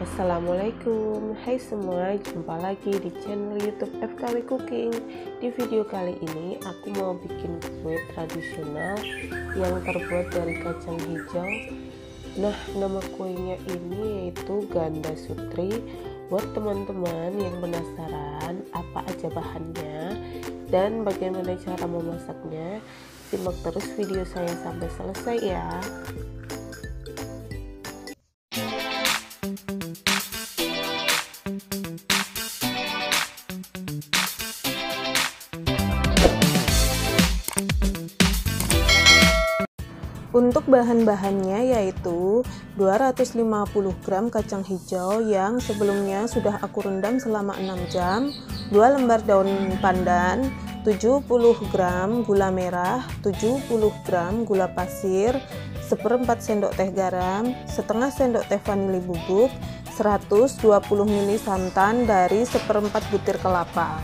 Assalamualaikum, hai semua, jumpa lagi di channel YouTube FKW Cooking. Di video kali ini aku mau bikin kue tradisional yang terbuat dari kacang hijau. Nah, nama kuenya ini yaitu Ganda Sutri. Buat teman-teman yang penasaran apa aja bahannya dan bagaimana cara memasaknya, simak terus video saya sampai selesai ya. Untuk bahan-bahannya yaitu 250 gram kacang hijau yang sebelumnya sudah aku rendam selama 6 jam, 2 lembar daun pandan, 70 gram gula merah, 70 gram gula pasir, 1/4 sendok teh garam, setengah sendok teh vanili bubuk, 120 ml santan dari 1/4 butir kelapa.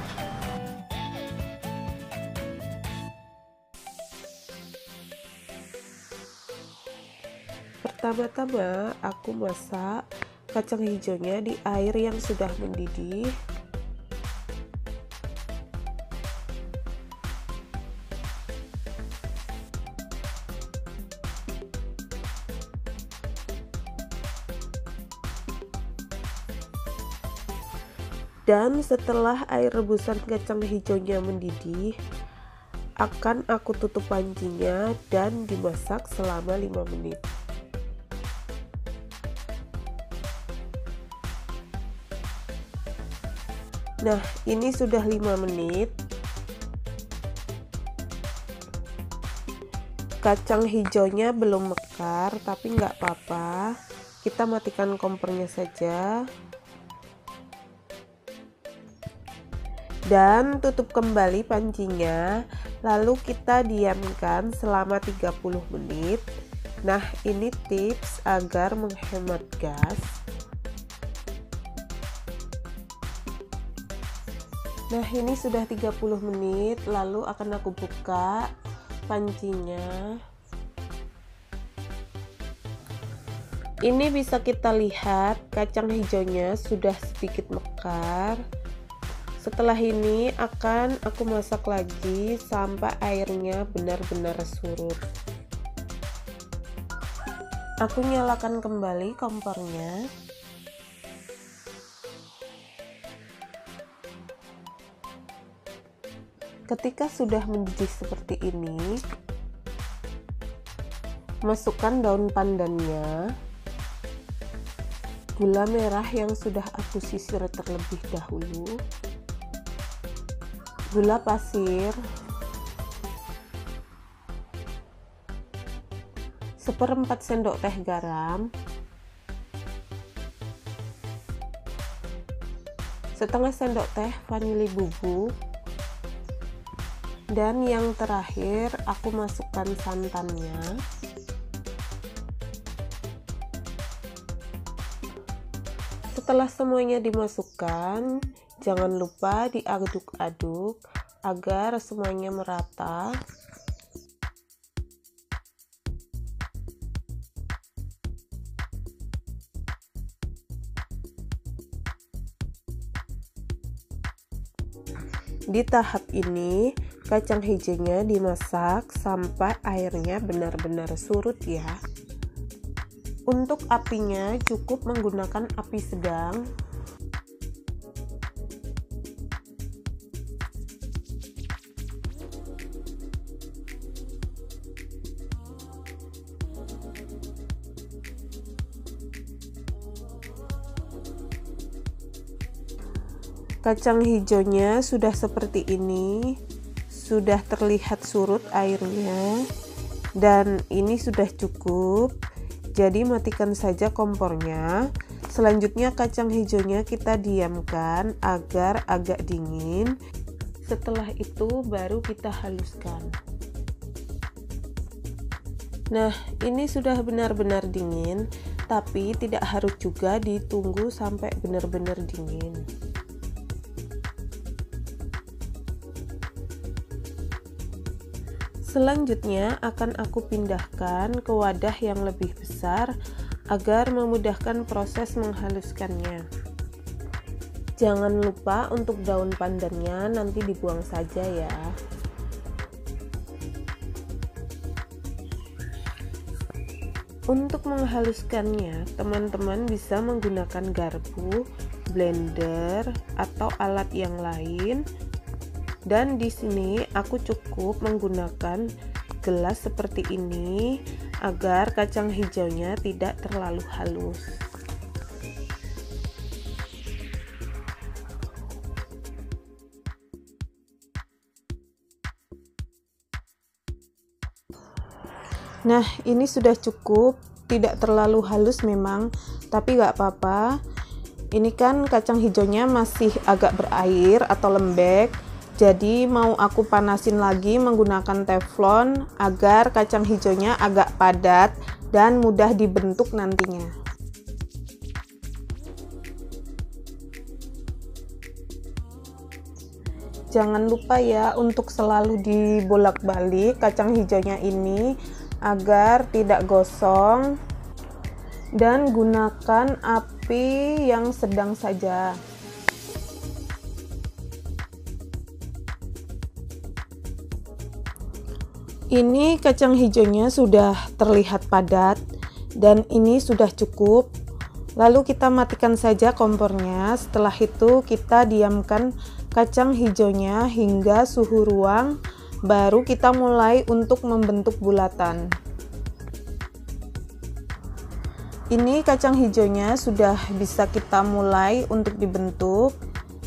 Pertama-tama aku masak kacang hijaunya di air yang sudah mendidih. Dan setelah air rebusan kacang hijaunya mendidih, akan aku tutup pancinya dan dimasak selama 5 menit. Nah, ini sudah 5 menit. Kacang hijaunya belum mekar, tapi nggak apa-apa. Kita matikan kompornya saja. Dan tutup kembali pancinya. Lalu kita diamkan selama 30 menit. Nah, ini tips agar menghemat gas. Nah, ini sudah 30 menit, lalu akan aku buka pancinya. Ini bisa kita lihat kacang hijaunya sudah sedikit mekar. Setelah ini akan aku masak lagi sampai airnya benar-benar surut. Aku nyalakan kembali kompornya. Ketika sudah mendidih seperti ini, masukkan daun pandannya, gula merah yang sudah aku sisir terlebih dahulu, gula pasir, 1/4 sendok teh garam, setengah sendok teh vanili bubuk, dan yang terakhir aku masukkan santannya. Setelah semuanya dimasukkan, jangan lupa diaduk-aduk agar semuanya merata. Di tahap ini kacang hijaunya dimasak sampai airnya benar-benar surut ya. Untuk apinya cukup menggunakan api sedang. Kacang hijaunya sudah seperti ini, sudah terlihat surut airnya, dan ini sudah cukup. Jadi matikan saja kompornya. Selanjutnya kacang hijaunya kita diamkan agar agak dingin. Setelah itu baru kita haluskan. Nah, ini sudah benar-benar dingin, tapi tidak harus juga ditunggu sampai benar-benar dingin. Selanjutnya akan aku pindahkan ke wadah yang lebih besar agar memudahkan proses menghaluskannya. Jangan lupa untuk daun pandannya nanti dibuang saja ya. Untuk menghaluskannya, teman-teman bisa menggunakan garpu, blender, atau alat yang lain. Dan di sini aku cukup menggunakan gelas seperti ini agar kacang hijaunya tidak terlalu halus. Nah, ini sudah cukup, tidak terlalu halus memang, tapi gak apa-apa. Ini kan kacang hijaunya masih agak berair atau lembek, jadi mau aku panasin lagi menggunakan teflon agar kacang hijaunya agak padat dan mudah dibentuk nantinya. Jangan lupa ya untuk selalu dibolak-balik kacang hijaunya ini agar tidak gosong, dan gunakan api yang sedang saja. Ini kacang hijaunya sudah terlihat padat dan ini sudah cukup. Lalu kita matikan saja kompornya. Setelah itu kita diamkan kacang hijaunya hingga suhu ruang, baru kita mulai untuk membentuk bulatan. Ini kacang hijaunya sudah bisa kita mulai untuk dibentuk,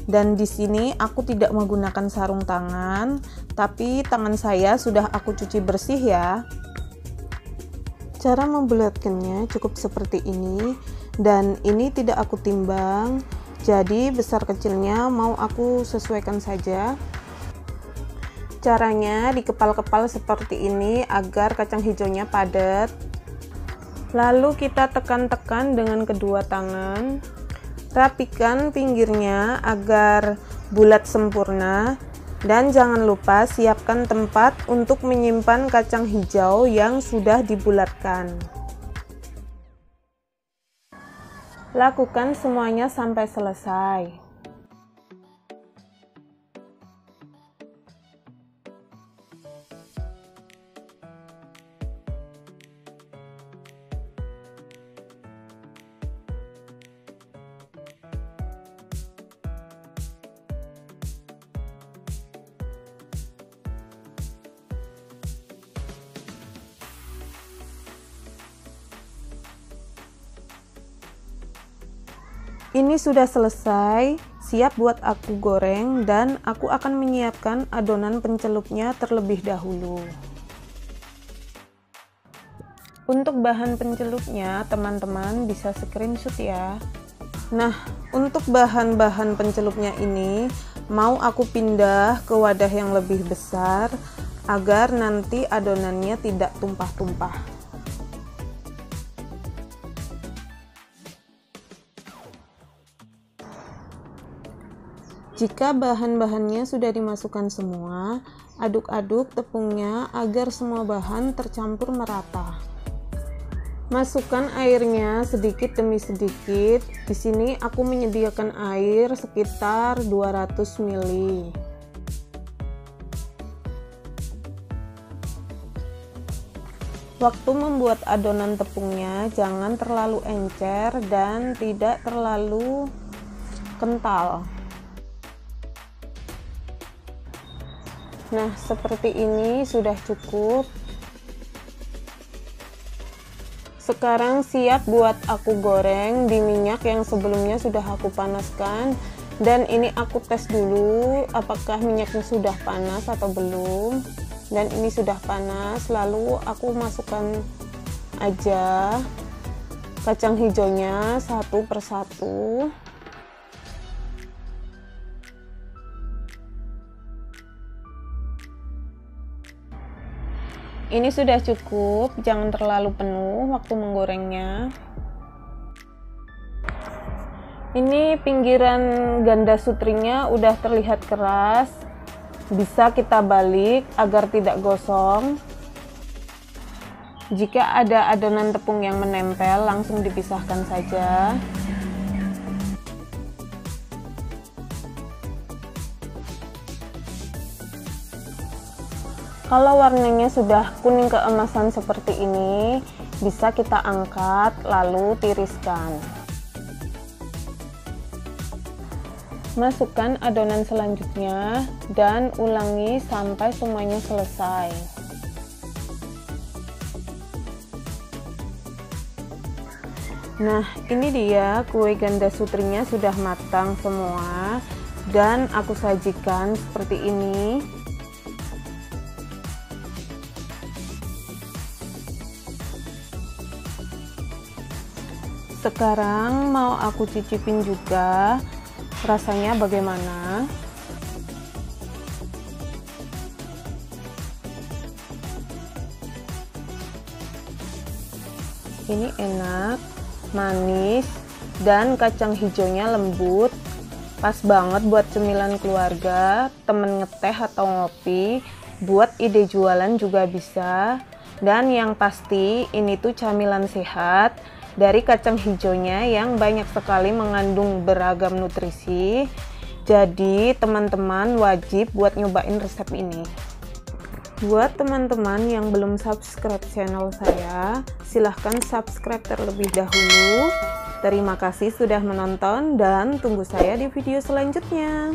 dan di sini aku tidak menggunakan sarung tangan, tapi tangan saya sudah aku cuci bersih ya. Cara membulatkannya cukup seperti ini, dan ini tidak aku timbang, jadi besar kecilnya mau aku sesuaikan saja. Caranya dikepal-kepal seperti ini agar kacang hijaunya padat. Lalu kita tekan-tekan dengan kedua tangan. Rapikan pinggirnya agar bulat sempurna. Dan jangan lupa siapkan tempat untuk menyimpan kacang hijau yang sudah dibulatkan. Lakukan semuanya sampai selesai. Ini sudah selesai, siap buat aku goreng, dan aku akan menyiapkan adonan pencelupnya terlebih dahulu. Untuk bahan pencelupnya, teman-teman bisa screenshot ya. Nah, untuk bahan-bahan pencelupnya ini, mau aku pindah ke wadah yang lebih besar, agar nanti adonannya tidak tumpah-tumpah. Jika bahan-bahannya sudah dimasukkan semua, aduk-aduk tepungnya agar semua bahan tercampur merata. Masukkan airnya sedikit demi sedikit. Di sini aku menyediakan air sekitar 200 ml. Waktu membuat adonan tepungnya jangan terlalu encer dan tidak terlalu kental. Nah, seperti ini sudah cukup. Sekarang siap buat aku goreng di minyak yang sebelumnya sudah aku panaskan. Dan ini aku tes dulu apakah minyaknya sudah panas atau belum. Dan ini sudah panas, lalu aku masukkan aja kacang hijaunya satu persatu. Ini sudah cukup, jangan terlalu penuh waktu menggorengnya. Ini pinggiran ganda sutrinya udah terlihat keras, bisa kita balik agar tidak gosong. Jika ada adonan tepung yang menempel, langsung dipisahkan saja. Kalau warnanya sudah kuning keemasan seperti ini, bisa kita angkat lalu tiriskan. Masukkan adonan selanjutnya dan ulangi sampai semuanya selesai. Nah, ini dia kue ganda sutrinya sudah matang semua dan aku sajikan seperti ini. Sekarang mau aku cicipin juga rasanya bagaimana. Ini enak, manis, dan kacang hijaunya lembut. Pas banget buat cemilan keluarga, temen ngeteh atau ngopi. Buat ide jualan juga bisa. Dan yang pasti ini tuh camilan sehat dari kacang hijaunya yang banyak sekali mengandung beragam nutrisi. Jadi teman-teman wajib buat nyobain resep ini. Buat teman-teman yang belum subscribe channel saya, silahkan subscribe terlebih dahulu. Terima kasih sudah menonton dan tunggu saya di video selanjutnya.